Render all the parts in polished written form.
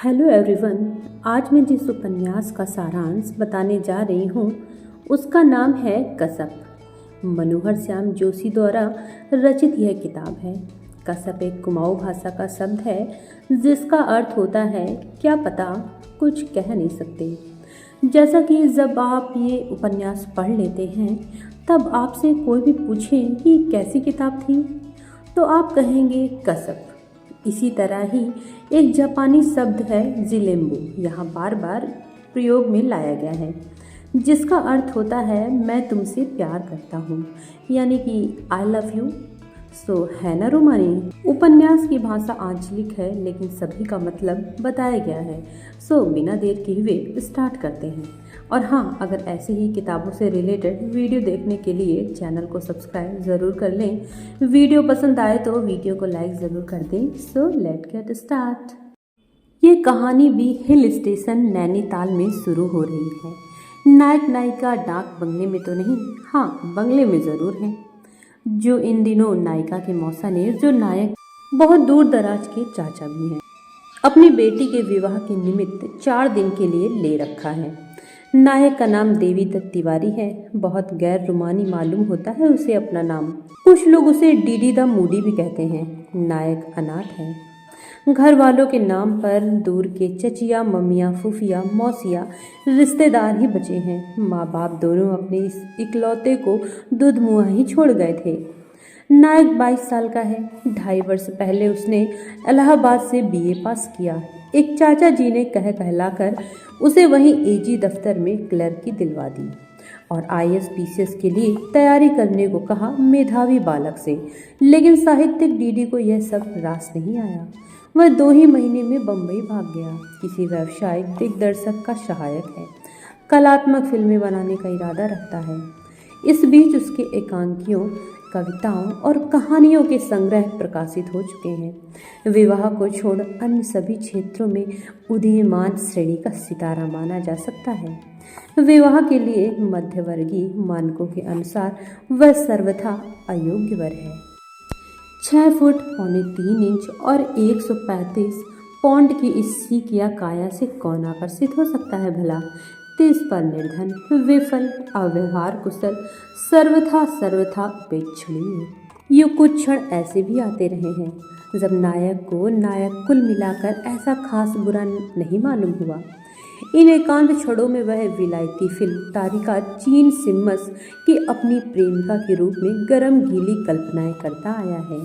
Hello everyone. आज मैं जिस उपन्यास का सारांश बताने जा रही हूँ उसका नाम है कसब। मनोहर श्याम जोशी द्वारा रचित यह किताब है। कसब एक कुमाऊँ भाषा का शब्द है जिसका अर्थ होता है क्या पता, कुछ कह नहीं सकते। जैसा कि जब आप ये उपन्यास पढ़ लेते हैं तब आपसे कोई भी पूछे कि कैसी किताब थी तो आप कहेंगे कसब। इसी तरह ही एक जापानी शब्द है जिलेम्बू, यहाँ बार बार प्रयोग में लाया गया है, जिसका अर्थ होता है मैं तुमसे प्यार करता हूँ, यानी कि आई लव यू। सो है ना रोमानी। उपन्यास की भाषा आंचलिक है लेकिन सभी का मतलब बताया गया है। सो बिना देर किए हुए स्टार्ट करते हैं। और हाँ, अगर ऐसे ही किताबों से रिलेटेड वीडियो देखने के लिए चैनल को सब्सक्राइब ज़रूर कर लें। वीडियो पसंद आए तो वीडियो को लाइक ज़रूर कर दें। So let get start. ये कहानी भी हिल स्टेशन नैनीताल में शुरू हो रही है। नायक नायिका डाक बंगले में तो नहीं, हाँ बंगले में ज़रूर हैं। जो इन दिनों नायिका के मौसा ने, जो नायक बहुत दूर दराज के चाचा भी हैं, अपनी बेटी के विवाह के निमित्त 4 दिन के लिए ले रखा है। नायक का नाम देवी दत्त तिवारी है। बहुत गैर रोमानी मालूम होता है उसे अपना नाम। कुछ लोग उसे डीडी द मूडी भी कहते हैं। नायक अनाथ है। घर वालों के नाम पर दूर के चचिया, मम्मियाँ, फूफिया, मौसिया रिश्तेदार ही बचे हैं। माँ बाप दोनों अपने इस इकलौते को दूध मुँह ही छोड़ गए थे। नायक 22 साल का है। 2.5 वर्ष पहले उसने इलाहाबाद से बीए पास किया। एक चाचा जी ने कहलाकर उसे वहीं एजी दफ्तर में क्लर्की दिलवा दी और आईएएस पीसीएस के लिए तैयारी करने को कहा मेधावी बालक से। लेकिन साहित्यिक डीडी को यह सब रास नहीं आया। वह 2 ही महीने में बम्बई भाग गया। किसी व्यावसायिक दिग्दर्शक का सहायक है। कलात्मक फिल्में बनाने का इरादा रखता है। इस बीच उसके एकांकियों, कविताओं और कहानियों के संग्रह प्रकाशित हो चुके हैं। विवाह को छोड़ अन्य सभी क्षेत्रों में उदीयमान श्रेणी का सितारा माना जा सकता है। विवाह के लिए मध्यवर्गीय मानकों के अनुसार वह सर्वथा अयोग्य वर है। 6 फुट पौने 3 इंच और 135 पौंड की इस सीक या काया से कौन आकर्षित हो सकता है भला। तेज पर निर्धन, विफल, अव्यवहार कुशल, सर्वथा उपेक्षणीय। ये कुछ क्षण ऐसे भी आते रहे हैं जब नायक को नायक कुल मिलाकर ऐसा खास बुरा नहीं मालूम हुआ। इन एकांत क्षणों में वह विलायती फिल्म तारिका जीन सिम्मस की अपनी प्रेमिका के रूप में गरम गीली कल्पनाएं करता आया है।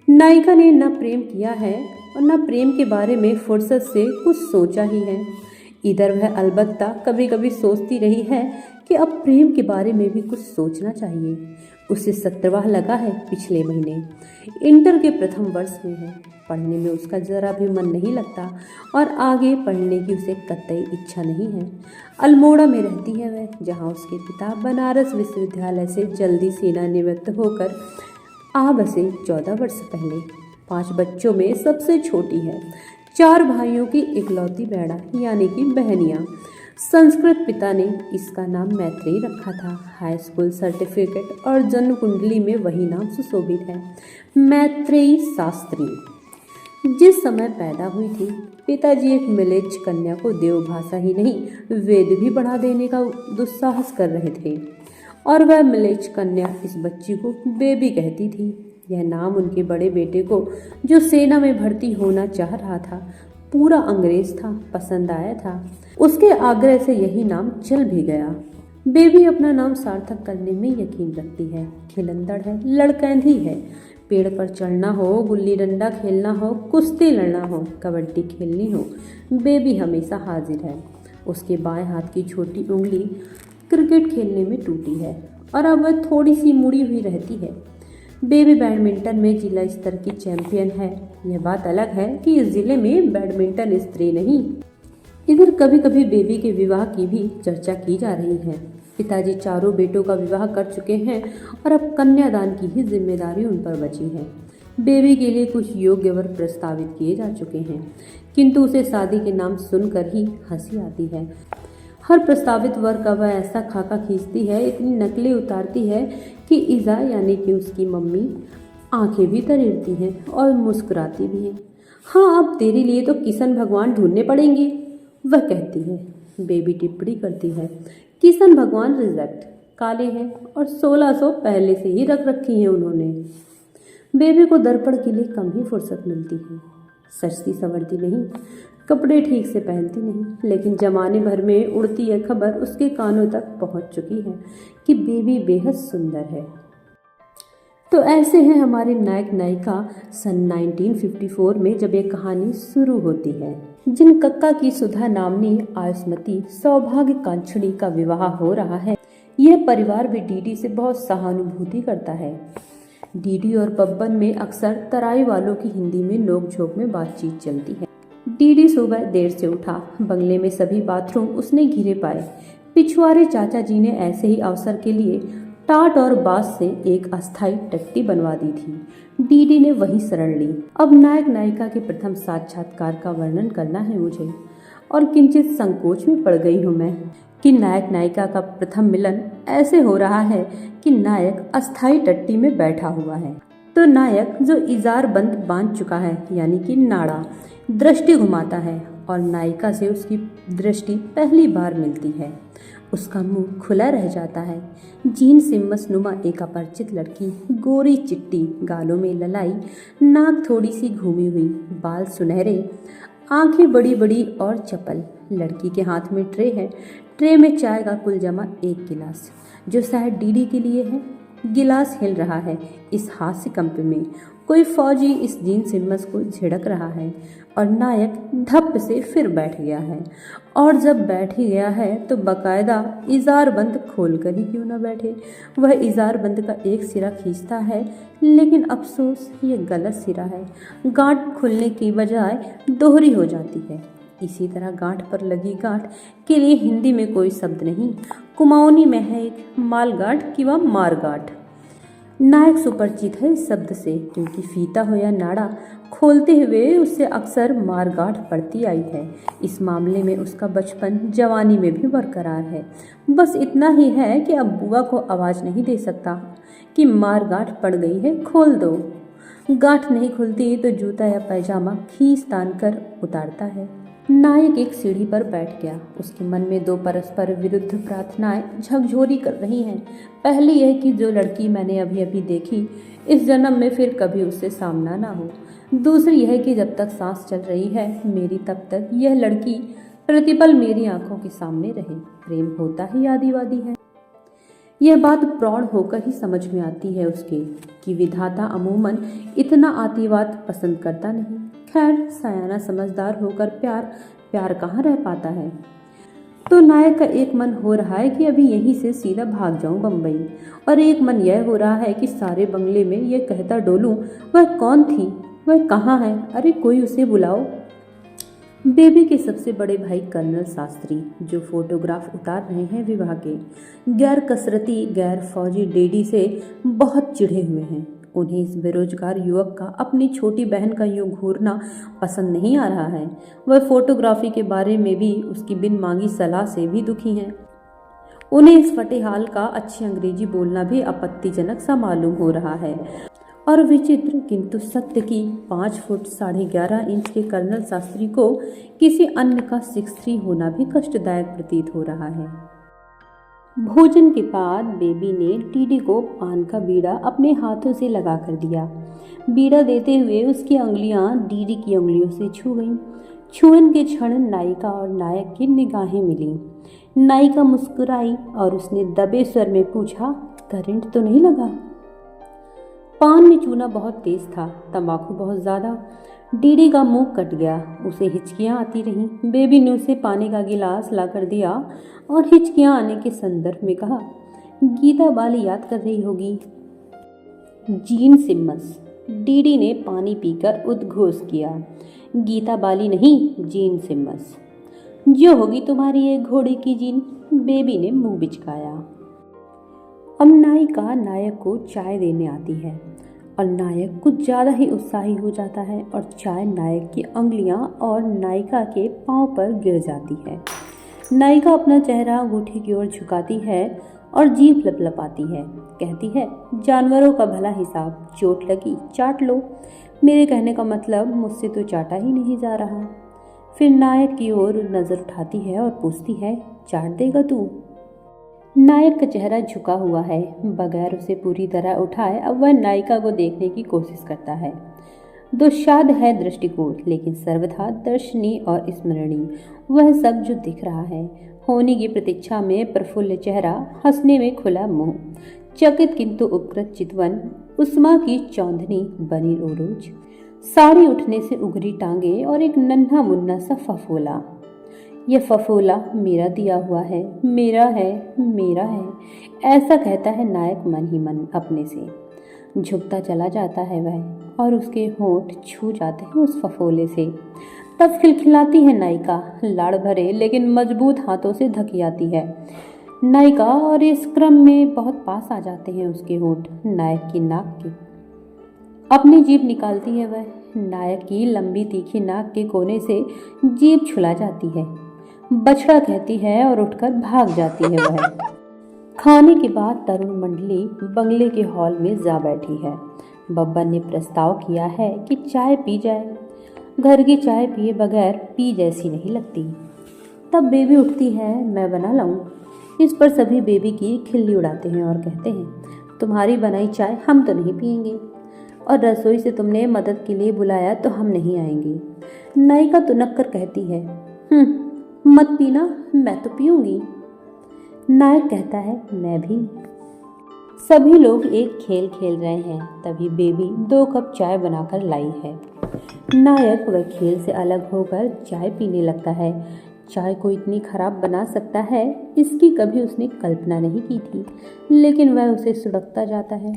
नायिका ने न प्रेम किया है और न प्रेम के बारे में फुर्सत से कुछ सोचा ही है। इधर वह अलबत्ता कभी कभी सोचती रही है कि अब प्रेम के बारे में भी कुछ सोचना चाहिए। उसे 17वां लगा है पिछले महीने। इंटर के प्रथम वर्ष में है। पढ़ने में उसका जरा भी मन नहीं लगता और आगे पढ़ने की उसे कतई इच्छा नहीं है। अल्मोड़ा में रहती है वह, जहाँ उसके पिता बनारस विश्वविद्यालय से जल्दी सेवानिवृत्त होकर आ बसे 14 वर्ष पहले। 5 बच्चों में सबसे छोटी है। 4 भाइयों की इकलौती बेड़ा, यानी कि बहनियाँ। संस्कृत पिता ने इसका नाम मैत्रेयी रखा था। हाई स्कूल सर्टिफिकेट और जन्म कुंडली में वही नाम सुशोभित है, मैत्रेयी शास्त्री। जिस समय पैदा हुई थी, पिताजी एक मिलेच्छ कन्या को देवभाषा ही नहीं वेद भी बढ़ा देने का दुस्साहस कर रहे थे और वह मिलेच्छ कन्या इस बच्ची को बेबी कहती थी। यह नाम उनके बड़े बेटे को, जो सेना में भर्ती होना चाह रहा था, पूरा अंग्रेज था, पसंद आया था। उसके आग्रह से यही नाम चल भी गया। बेबी अपना नाम सार्थक करने में यकीन रखती है। खिलंदड़ है, लड़कैंधी है। पेड़ पर चढ़ना हो, गुल्ली डंडा खेलना हो, कुश्ती लड़ना हो, कबड्डी खेलनी हो, बेबी हमेशा हाजिर है। उसके बाएं हाथ की छोटी उंगली क्रिकेट खेलने में टूटी है और अब वह थोड़ी सी मुड़ी हुई रहती है। बेबी बैडमिंटन में जिला स्तर की चैंपियन है। यह बात अलग है कि इस जिले में बैडमिंटन स्त्री नहीं। इधर कभी कभी बेबी के विवाह की भी चर्चा की जा रही है। पिताजी 4 बेटों का विवाह कर चुके हैं और अब कन्यादान की ही जिम्मेदारी उन पर बची है। बेबी के लिए कुछ योग्य वर प्रस्तावित किए जा चुके हैं, किंतु उसे शादी के नाम सुनकर ही हंसी आती है। हर प्रस्तावित वर का वह ऐसा खाका खींचती है, इतनी नकलें उतारती है कि इज़ा यानी कि उसकी मम्मी आंखें भी तरेरती हैं और मुस्कुराती भी हैं। हाँ, अब तेरे लिए तो किशन भगवान ढूंढने पड़ेंगे, वह कहती है। बेबी टिप्पणी करती है, किशन भगवान रिजेक्ट, काले हैं और 1600 पहले से ही रख रखी हैं उन्होंने। बेबी को दर्पण के लिए कम ही फुर्सत मिलती है। सजती संवरती नहीं, कपड़े ठीक से पहनती नहीं, लेकिन जमाने भर में उड़ती यह खबर उसके कानों तक पहुंच चुकी है कि बेबी बेहद सुंदर है। तो ऐसे हैं हमारे नायक नायिका सन 1954 में जब ये कहानी शुरू होती है। जिन कक्का की सुधा नामनी आयुष्मती सौभाग्य कांक्षणी का विवाह हो रहा है, यह परिवार भी डीडी से बहुत सहानुभूति करता है। डीडी और बब्बन में अक्सर तराई वालों की हिंदी में नोक-झोंक में बातचीत चलती है। डीडी सुबह देर से उठा, बंगले में सभी बाथरूम उसने घिरे पाए। पिछुआरे चाचा जी ने ऐसे ही अवसर के लिए टाट और बांस से एक अस्थाई टट्टी बनवा दी थी। डीडी ने वही शरण ली। अब नायक नायिका के प्रथम साक्षात्कार का वर्णन करना है मुझे, और किंचित संकोच में पड़ गई हूँ मैं कि नायक नायिका का प्रथम मिलन ऐसे हो रहा है कि नायक अस्थाई टट्टी में बैठा हुआ है, तो नायक जो इजार बंद बांध चुका है यानी कि नाड़ा, दृष्टि घुमाता है और नायिका से उसकी दृष्टि पहली बार मिलती है। उसका मुंह खुला रह जाता है। जीन सिम्मस नुमा एक अपरिचित लड़की, गोरी चिट्टी, गालों में ललाई, नाक थोड़ी सी घूमी हुई, बाल सुनहरे, आंखें बड़ी बड़ी और चपल। लड़की के हाथ में ट्रे है। ट्रे में चाय का कुल जमा 1 गिलास, जो शायद डीडी के लिए है। गिलास हिल रहा है इस हास्य कंप में। कोई फौजी इस जीन सिम्मस को झिड़क रहा है और नायक धप से फिर बैठ गया है। और जब बैठ ही गया है तो बाकायदा इजार बंद खोल कर ही क्यों न बैठे। वह इजार बंद का एक सिरा खींचता है, लेकिन अफसोस ये गलत सिरा है। गांठ खुलने की बजाय दोहरी हो जाती है। इसी तरह गांठ पर लगी गांठ के लिए हिंदी में कोई शब्द नहीं। कुमाऊनी में है एक मालगांठ किंवा मारगांठ। नायक सुपरिचित है इस शब्द से, क्योंकि फीता हो या नाड़ा खोलते हुए उससे अक्सर मारगांठ पड़ती आई है। इस मामले में उसका बचपन जवानी में भी बरकरार है। बस इतना ही है कि अब बुआ को आवाज़ नहीं दे सकता कि मारगांठ पड़ गई है, खोल दो। गांठ नहीं खुलती तो जूता या पैजामा खींच तान कर उतारता है। नायक एक सीढ़ी पर बैठ गया। उसके मन में 2 परस्पर विरुद्ध प्रार्थनाएं झकझोरी कर रही हैं। पहली यह कि जो लड़की मैंने अभी अभी देखी, इस जन्म में फिर कभी उससे सामना ना हो। दूसरी यह कि जब तक सांस चल रही है मेरी, तब तक यह लड़की प्रतिपल मेरी आंखों के सामने रहे। प्रेम होता ही आदिवादी है। यह बात प्रौढ़ होकर ही समझ में आती है उसके कि विधाता अमूमन इतना आतिवाद पसंद करता नहीं। खैर, सयाना समझदार होकर प्यार कहाँ रह पाता है। तो नायक का एक मन हो रहा है कि अभी यहीं से सीधा भाग जाऊं बम्बई, और एक मन यह हो रहा है कि सारे बंगले में यह कहता डोलूं, वह कौन थी, वह कहाँ है, अरे कोई उसे बुलाओ। बेबी के सबसे बड़े भाई कर्नल शास्त्री, जो फोटोग्राफ उतार रहे हैं विवाह के, गैर कसरती गैर फौजी डीडी से बहुत चिढ़े हुए हैं। उन्हें इस बेरोजगार युवक का अपनी छोटी बहन का यूं घूरना पसंद नहीं आ रहा है। वह फोटोग्राफी के बारे में भी उसकी बिन मांगी सलाह से भी दुखी हैं। उन्हें इस फटेहाल का अच्छी अंग्रेजी बोलना भी आपत्तिजनक सा मालूम हो रहा है। और विचित्र किंतु सत्य की 5 फुट 11.5 इंच के कर्नल शास्त्री को किसी अन्य का 6'3" होना भी कष्टदायक प्रतीत हो रहा है। भोजन के बाद बेबी ने डीडी को पान का बीड़ा अपने हाथों से लगा कर दिया। बीड़ा देते हुए उसकी अंगुलियां डीडी की अंगुलियों से छू गईं। छुअन के क्षण नायिका और नायक की निगाहें मिली। नायिका मुस्कुराई और उसने दबे स्वर में पूछा, करंट तो नहीं लगा? पान में चूना बहुत तेज था, तंबाकू बहुत ज्यादा। डीडी का मुंह कट गया। उसे हिचकियां आती रहीं। बेबी ने उसे पानी का गिलास ला कर दिया और हिचकियां आने के संदर्भ में कहा, गीता बाली याद कर रही होगी। जीन सिम्मस। डीडी ने पानी पीकर उद्घोष किया, गीता बाली नहीं, जीन सिम्मस। जो होगी तुम्हारी एक घोड़े की जीन। बेबी ने मुंह बिचकाया। अब नायिका नायक को चाय देने आती है और नायक कुछ ज़्यादा ही उत्साही हो जाता है और चाय नायक की अंगुलियां और नायिका के पांव पर गिर जाती है। नायिका अपना चेहरा अंगूठे की ओर झुकाती है और जीभ लपलपाती है। कहती है, जानवरों का भला हिसाब, चोट लगी चाट लो। मेरे कहने का मतलब मुझसे तो चाटा ही नहीं जा रहा। फिर नायक की ओर नजर उठाती है और पूछती है, चाट देगा तू? नायक का चेहरा झुका हुआ है, बगैर उसे पूरी तरह उठाए अब वह नायिका को देखने की कोशिश करता है। दुस्साध है दृष्टिकोण, लेकिन सर्वथा दर्शनीय और स्मरणीय वह सब जो दिख रहा है। होने की प्रतीक्षा में प्रफुल्ल चेहरा, हंसने में खुला मुंह, चकित किंतु उपकृत चितवन, उष्मा की चौंधनी बनी ओरोज, साड़ी उठने से उगरी टांगे और एक नन्हा मुन्ना सा फफोला। यह फफोला मेरा दिया हुआ है, मेरा है, मेरा है, ऐसा कहता है नायक मन ही मन अपने से। झुकता चला जाता है वह और उसके होंठ छू जाते हैं उस फफोले से। तब खिलखिलाती है नायिका, लाड़ भरे लेकिन मजबूत हाथों से धकियाती है नायिका, और इस क्रम में बहुत पास आ जाते हैं उसके होंठ नायक की नाक के। अपनी जीभ निकालती है वह, नायक की लंबी तीखी नाक के कोने से जीभ छुला जाती है। बछड़ा कहती है और उठकर भाग जाती है वह। खाने के बाद तरुण मंडली बंगले के हॉल में जा बैठी है। बब्बन ने प्रस्ताव किया है कि चाय पी जाए। घर की चाय पिए बगैर पी जैसी नहीं लगती। तब बेबी उठती है, मैं बना लाऊं? इस पर सभी बेबी की खिल्ली उड़ाते हैं और कहते हैं, तुम्हारी बनाई चाय हम तो नहीं पिएंगे, और रसोई से तुमने मदद के लिए बुलाया तो हम नहीं आएंगे। नायिका तुनक कर कहती है, मत पीना, मैं तो पीऊंगी। नायक कहता है, मैं भी। सभी लोग एक खेल खेल रहे हैं, तभी बेबी 2 कप चाय बनाकर लाई है। नायक वह खेल से अलग होकर चाय पीने लगता है। चाय को इतनी खराब बना सकता है, इसकी कभी उसने कल्पना नहीं की थी, लेकिन वह उसे सुड़कता जाता है।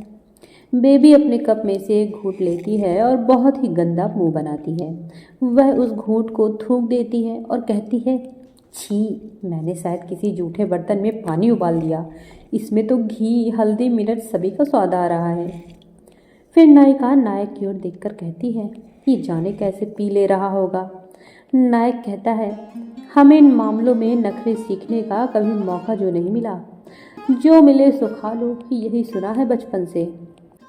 बेबी अपने कप में से एक घूंट लेती है और बहुत ही गंदा मुंह बनाती है। वह उस घूंट को थूक देती है और कहती है, छी, मैंने शायद किसी जूठे बर्तन में पानी उबाल दिया, इसमें तो घी, हल्दी, मिर्च सभी का स्वाद आ रहा है। फिर नायिका नायक की ओर देखकर कहती है, ये जाने कैसे पी ले रहा होगा। नायक कहता है, हमें इन मामलों में नखरे सीखने का कभी मौका जो नहीं मिला, जो मिले सो खा लो, यही सुना है बचपन से।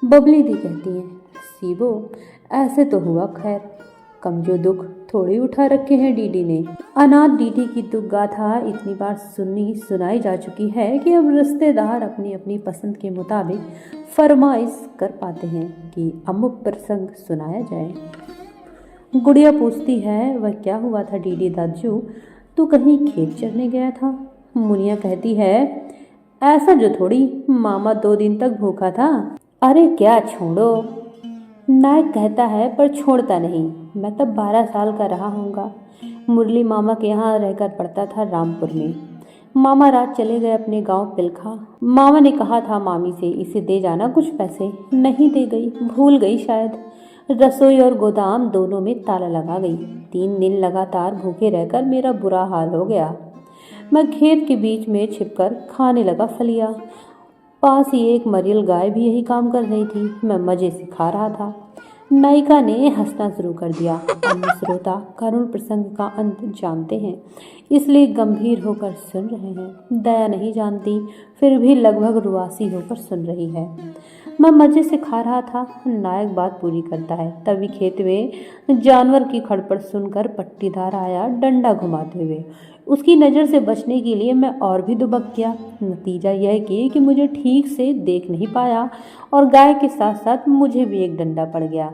बबली दी कहती है, सीबो, ऐसे तो हुआ खैर, कम जो दुख थोड़ी उठा रखे हैं डीडी ने। अनाथ डीडी की दुख गाथा इतनी बार सुनाई जा चुकी है कि अब रिश्तेदार अपनी अपनी पसंद के मुताबिक फरमाइश कर पाते हैं कि अमुक प्रसंग सुनाया जाए। गुड़िया पूछती है, वह क्या हुआ था डीडी दाजू, तू कहीं खेत चरने गया था? मुनिया कहती है, ऐसा जो थोड़ी, मामा 2 दिन तक भूखा था। अरे क्या छोड़ो। नायक कहता है, पर छोड़ता नहीं, मैं तब 12 साल का रहा हूँगा। मुरली मामा के यहाँ रहकर पढ़ता था रामपुर में। मामा रात चले गए अपने गांव पिलखा। मामा ने कहा था मामी से, इसे दे जाना कुछ पैसे, नहीं दे गई, भूल गई शायद। रसोई और गोदाम दोनों में ताला लगा गई। 3 दिन लगातार भूखे रहकर मेरा बुरा हाल हो गया। मैं खेत के बीच में छिपकर खाने लगा फलिया। पास ही एक मरियल गाय भी यही काम कर रही थी। मैं मजे से खा रहा था। नायिका ने हंसना शुरू कर दिया। अन्य श्रोता करुण प्रसंग का अंत जानते हैं, इसलिए गंभीर होकर सुन रहे हैं। दया नहीं जानती, फिर भी लगभग रुआसी होकर सुन रही है। मैं मजे से खा रहा था। नायक बात पूरी करता है, तभी खेत में जानवर की खड़पड़ सुनकर पट्टीदार आया डंडा घुमाते हुए। उसकी नज़र से बचने के लिए मैं और भी दुबक गया। नतीजा यह कि मुझे ठीक से देख नहीं पाया और गाय के साथ साथ मुझे भी एक डंडा पड़ गया।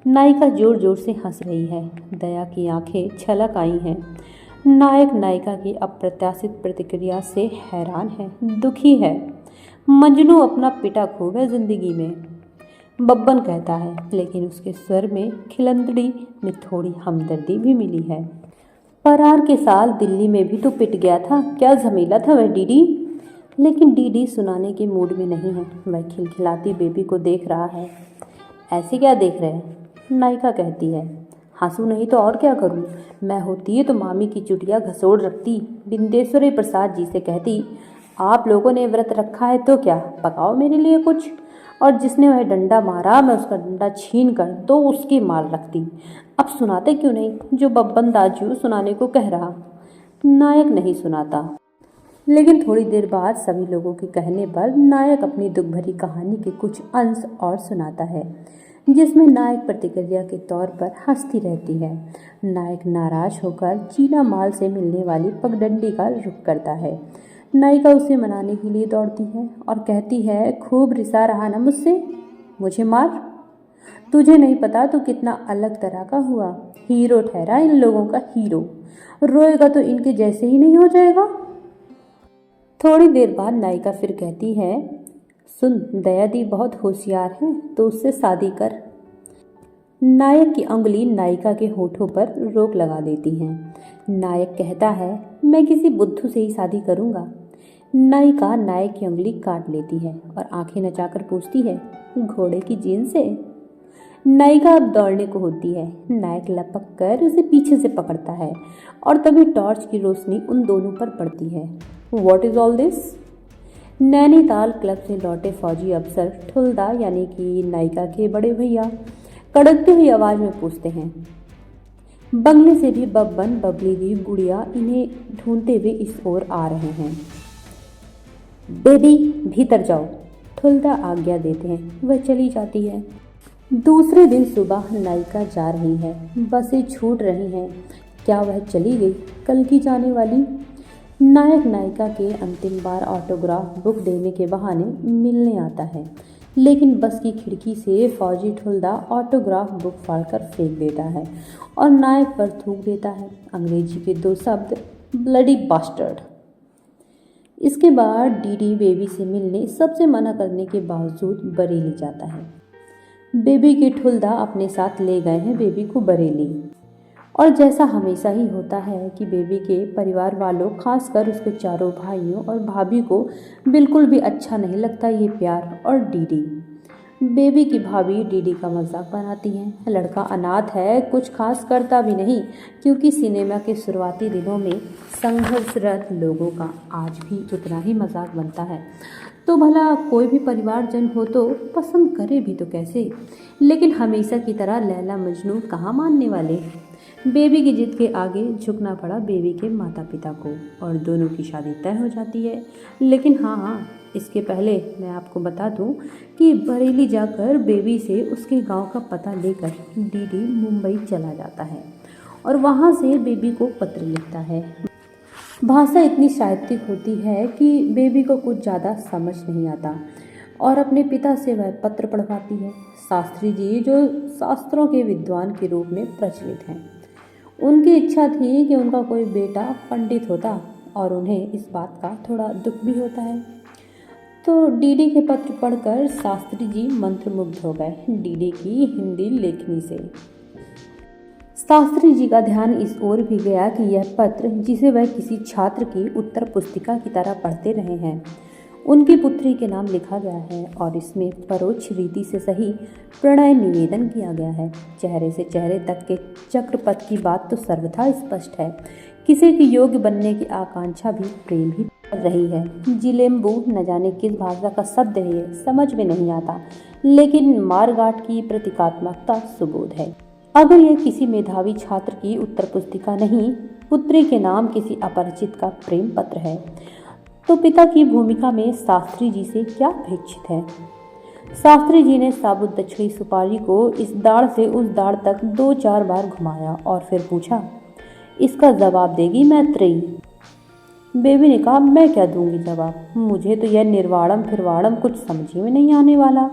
नायिका जोर जोर से हंस रही है। दया की आंखें छलक आई हैं। नायक नायिका की अप्रत्याशित प्रतिक्रिया से हैरान है, दुखी है। मजनू अपना पिटा खूब है जिंदगी में, बब्बन कहता है, लेकिन उसके स्वर में खिलंदड़ी में थोड़ी हमदर्दी भी मिली है। परार के साल दिल्ली में भी तो पिट गया था, क्या झमेला था वह डीडी। लेकिन डीडी सुनाने के मूड में नहीं है। वह खिलखिलाती बेबी को देख रहा है। ऐसे क्या देख रहे हैं? नायिका कहती है, हंसू नहीं तो और क्या करूं? मैं होती तो मामी की चुटिया घसोड़ रखती, बिंदेश्वरी प्रसाद जी से कहती, आप लोगों ने व्रत रखा है तो क्या, पकाओ मेरे लिए कुछ। और जिसने वह डंडा मारा, मैं उसका डंडा छीन कर तो उसकी मार रखती। अब सुनाते क्यों नहीं, जो बब्बन दाजू सुनाने को कह रहा। नायक नहीं सुनाता, लेकिन थोड़ी देर बाद सभी लोगों के कहने पर नायक अपनी दुख भरी कहानी के कुछ अंश और सुनाता है। जिसमें नायक प्रतिक्रिया के तौर पर हंसती रहती है। नायक नाराज होकर चीना माल से मिलने वाली पगडंडी का रुख करता है। नायिका उसे मनाने के लिए दौड़ती है और कहती है, खूब रिसा रहा ना मुझसे, मुझे मार। तुझे नहीं पता तू कितना अलग तरह का हुआ, हीरो ठहरा इन लोगों का हीरो, रोएगा तो इनके जैसे ही नहीं हो जाएगा। थोड़ी देर बाद नायिका फिर कहती है, सुन, दया दी बहुत होशियार है तो उससे शादी कर। नायक की उंगली नायिका के होठों पर रोक लगा देती है। नायक कहता है, मैं किसी बुद्धू से ही शादी करूंगा। नायिका नायक की उंगली काट लेती है और आंखें नचाकर पूछती है, घोड़े की जीन से? नायिका अब दौड़ने को होती है। नायक लपक कर उसे पीछे से पकड़ता है और तभी टॉर्च की रोशनी उन दोनों पर पड़ती है। What is all this? Nainital club से लौटे फौजी अफसर ठुल्दा यानी कि नायिका के बड़े भैया कड़कती हुई आवाज में पूछते हैं। बंगले से भी बब्बन, बबली दी, गुड़िया इन्हें ढूंढते हुए इस ओर आ रहे हैं। बेबी भीतर जाओ, ठुल्दा आज्ञा देते हैं। वह चली जाती है। दूसरे दिन सुबह नायिका जा रही है। बसें छूट रही हैं। क्या वह चली गई कल की जाने वाली? नायक नायिका के अंतिम बार ऑटोग्राफ बुक देने के बहाने मिलने आता है, लेकिन बस की खिड़की से फौजी ठुल्दा ऑटोग्राफ बुक फाड़कर फेंक देता है और नायक पर थूक देता है अंग्रेजी के 2 शब्द, ब्लडी बास्टर्ड। इसके बाद डीडी बेबी से मिलने सबसे मना करने के बावजूद बरेली जाता है। बेबी के ठुल्दा अपने साथ ले गए हैं बेबी को बरेली, और जैसा हमेशा ही होता है कि बेबी के परिवार वालों, खासकर उसके चारों भाइयों और भाभी को बिल्कुल भी अच्छा नहीं लगता ये प्यार और डीडी। बेबी की भाभी डीडी का मजाक बनाती हैं। लड़का अनाथ है, कुछ खास करता भी नहीं, क्योंकि सिनेमा के शुरुआती दिनों में संघर्षरत लोगों का आज भी उतना ही मजाक बनता है। तो भला कोई भी परिवारजन हो तो पसंद करे भी तो कैसे। लेकिन हमेशा की तरह लैला मजनू कहाँ मानने वाले। बेबी की जिद के आगे झुकना पड़ा बेबी के माता पिता को और दोनों की शादी तय हो जाती है। लेकिन हाँ, इसके पहले मैं आपको बता दूं कि बरेली जाकर बेबी से उसके गांव का पता लेकर डीडी मुंबई चला जाता है और वहां से बेबी को पत्र लिखता है। भाषा इतनी साहित्यिक होती है कि बेबी को कुछ ज़्यादा समझ नहीं आता और अपने पिता से वह पत्र पढ़वाती है। शास्त्री जी, जो शास्त्रों के विद्वान के रूप में प्रचलित हैं, उनकी इच्छा थी कि उनका कोई बेटा पंडित होता और उन्हें इस बात का थोड़ा दुख भी होता है। तो डीडी के पत्र पढ़कर शास्त्री जी मंत्रमुग्ध हो गए डीडी की हिंदी लेखनी से। शास्त्री जी का ध्यान इस ओर भी गया कि यह पत्र, जिसे वह किसी छात्र की उत्तर पुस्तिका की तरह पढ़ते रहे हैं, उनकी पुत्री के नाम लिखा गया है और इसमें परोक्ष रीति से सही प्रणय निवेदन किया गया है। चेहरे से चेहरे तक के चक्रपथ की बात तो सर्वथा स्पष्ट है। किसी के योग्य बनने की आकांक्षा भी प्रेम ही कर रही है। जिलेम्बू न जाने किस भाषा का शब्द है, ये समझ में नहीं आता, लेकिन मारगाट की प्रतीकात्मकता सुबोध है। अगर यह किसी मेधावी छात्र की उत्तर पुस्तिका नहीं, पुत्री के नाम किसी अपरिचित का प्रेम पत्र है, तो पिता की भूमिका में शास्त्री जी से क्या अपेक्षित है। शास्त्री जी ने साबुत दक्षिणी सुपारी को इस दाढ़ से उस दाढ़ तक 2-4 बार घुमाया और फिर पूछा, इसका जवाब देगी मैत्रेयी? बेबी ने कहा, मैं क्या दूंगी जवाब, मुझे तो यह निर्वाणम फिरवाणम कुछ समझ में नहीं आने वाला।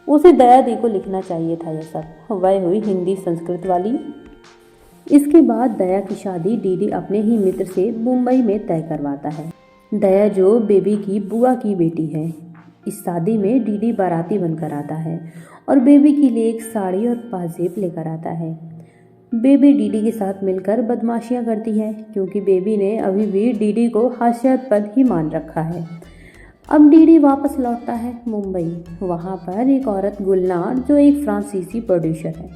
उसे दया दी को लिखना चाहिए था यह सब। वह हुई हिंदी संस्कृत वाली। इसके बाद दया की शादी डीडी अपने ही मित्र से मुंबई में तय करवाता है। दया जो बेबी की बुआ की बेटी है। इस शादी में डीडी बाराती बनकर आता है और बेबी के लिए एक साड़ी और पाजेब लेकर आता है। बेबी डीडी के साथ मिलकर बदमाशियां करती है, क्योंकि बेबी ने अभी भी डीडी को हास्यास्पद ही मान रखा है। अब डीडी वापस लौटता है मुंबई। वहाँ पर एक औरत गुलनार, जो एक फ्रांसीसी प्रोड्यूसर है,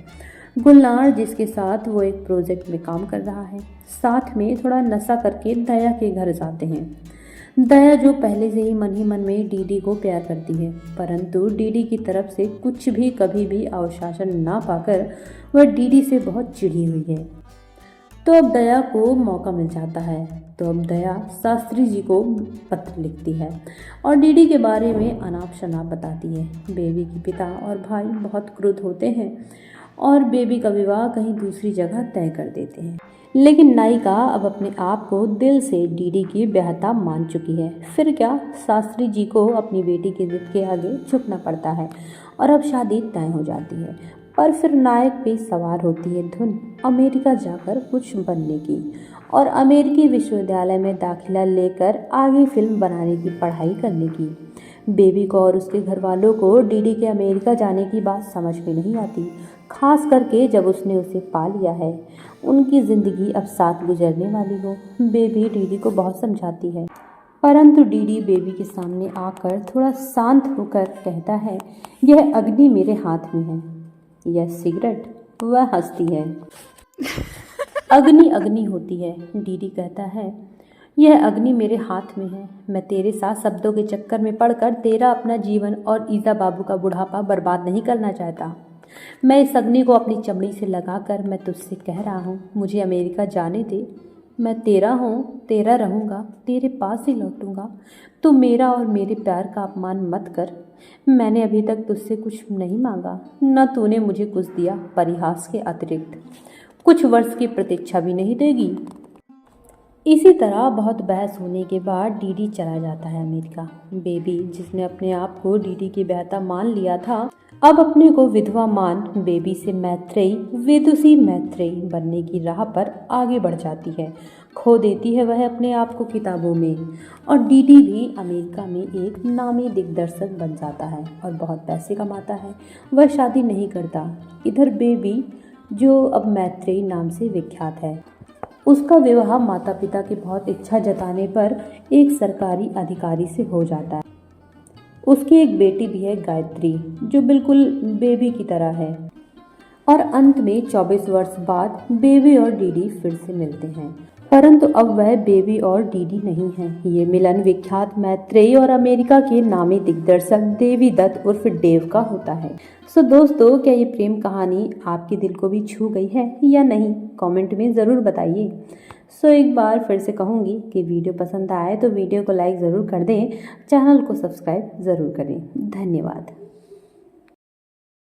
गुलनार जिसके साथ वो एक प्रोजेक्ट में काम कर रहा है, साथ में थोड़ा नशा करके दया के घर जाते हैं। दया जो पहले से ही मन में डीडी को प्यार करती है, परंतु डीडी की तरफ से कुछ भी कभी भी अवशासन ना पाकर वह डीडी से बहुत चिढ़ी हुई है। तो अब दया को मौका मिल जाता है। तो अब दया शास्त्री जी को पत्र लिखती है और डीडी के बारे में अनाप शनाप बताती है। बेबी के पिता और भाई बहुत क्रुद्ध होते हैं और बेबी का विवाह कहीं दूसरी जगह तय कर देते हैं। लेकिन नायिका अब अपने आप को दिल से डीडी की ब्याहता मान चुकी है। फिर क्या, शास्त्री जी को अपनी बेटी की जिद के आगे झुकना पड़ता है और अब शादी तय हो जाती है। पर फिर नायक पे सवार होती है धुन अमेरिका जाकर कुछ बनने की और अमेरिकी विश्वविद्यालय में दाखिला लेकर आगे फिल्म बनाने की पढ़ाई करने की। बेबी को और उसके घर वालों को डीडी के अमेरिका जाने की बात समझ में नहीं आती, खास करके जब उसने उसे पा लिया है। उनकी ज़िंदगी अब साथ गुजरने वाली हो। बेबी डीडी को बहुत समझाती है, परंतु डीडी बेबी के सामने आकर थोड़ा शांत होकर कहता है, यह अग्नि मेरे हाथ में है, यह सिगरेट। वह हंसती है। अग्नि अग्नि होती है, डीडी कहता है, यह अग्नि मेरे हाथ में है। मैं तेरे साथ शब्दों के चक्कर में पड़कर तेरा अपना जीवन और ईजा बाबू का बुढ़ापा बर्बाद नहीं करना चाहता। मैं इस अग्नि को अपनी चमड़ी से लगाकर मैं तुझसे कह रहा हूँ, मुझे अमेरिका जाने दे। मैं तेरा हूँ, तेरा रहूँगा, तेरे पास ही लौटूंगा। तू मेरा और मेरे प्यार का अपमान मत कर। मैंने अभी तक तुझसे कुछ नहीं मांगा, न तूने मुझे कुछ दिया परिहास के अतिरिक्त। कुछ वर्ष की प्रतीक्षा भी नहीं देगी। इसी तरह बहुत बहस होने के बाद डीडी चला जाता है अमेरिका। बेबी, जिसने अपने आप को डीडी की ब्याहता मान लिया था, अब अपने को विधवा मान बेबी से मैत्रेयी, विदुषी मैत्रेयी बनने की राह पर आगे बढ़ जाती है। खो देती है वह अपने आप को किताबों में और डीडी भी अमेरिका में एक नामी दिग्दर्शक बन जाता है और बहुत पैसे कमाता है। वह शादी नहीं करता। इधर बेबी, जो अब मैत्रेयी नाम से विख्यात है, उसका विवाह माता पिता की बहुत इच्छा जताने पर एक सरकारी अधिकारी से हो जाता है। उसकी एक बेटी भी है गायत्री, जो बिल्कुल बेबी की तरह है। और अंत में 24 वर्ष बाद बेबी और डीडी फिर से मिलते हैं, परंतु अब वह बेबी और डीडी नहीं है। ये मिलन विख्यात मैत्रेयी और अमेरिका के नामी दिग्दर्शक देवी दत्त उर्फ डेव का होता है। सो दोस्तों, क्या ये प्रेम कहानी आपके दिल को भी छू गई है या नहीं? कमेंट में ज़रूर बताइए। सो एक बार फिर से कहूँगी कि वीडियो पसंद आए तो वीडियो को लाइक ज़रूर कर दें, चैनल को सब्सक्राइब ज़रूर करें। धन्यवाद।